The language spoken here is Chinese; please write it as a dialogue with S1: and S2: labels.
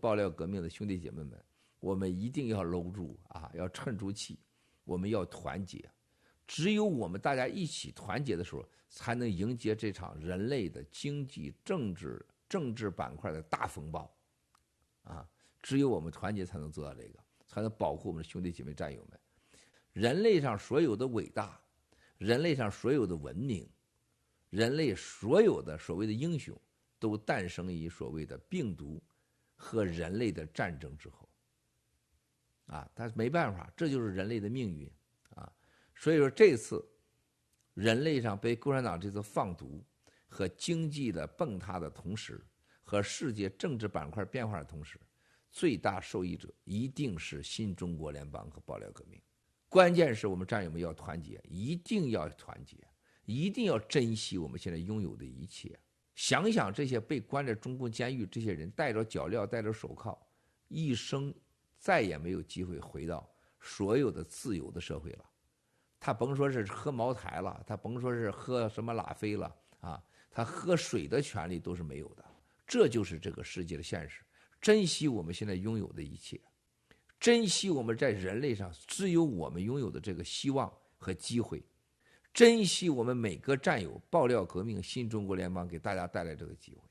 S1: 爆料革命的兄弟姐妹们，我们一定要搂住啊，要沉住气，我们要团结。只有我们大家一起团结的时候，才能迎接这场人类的经济、政治板块的大风暴啊！只有我们团结才能做到这个，才能保护我们的兄弟姐妹战友们。人类上所有的伟大，人类上所有的文明，人类所有的所谓的英雄，都诞生于所谓的病毒和人类的战争之后啊！但没办法，这就是人类的命运啊！所以说这次人类上被共产党这次放毒和经济的崩塌的同时，和世界政治板块变化的同时，最大受益者一定是新中国联邦和爆料革命。关键是我们战友们要团结，一定要团结，一定要珍惜我们现在拥有的一切。想想这些被关在中共监狱这些人，戴着脚镣，戴着手铐，一生再也没有机会回到所有的自由的社会了。他甭说是喝茅台了，他甭说是喝什么拉菲了啊，他喝水的权利都是没有的。这就是这个世界的现实。珍惜我们现在拥有的一切，珍惜我们在人类上只有我们拥有的这个希望和机会，珍惜我们每个战友爆料革命新中国联邦给大家带来这个机会。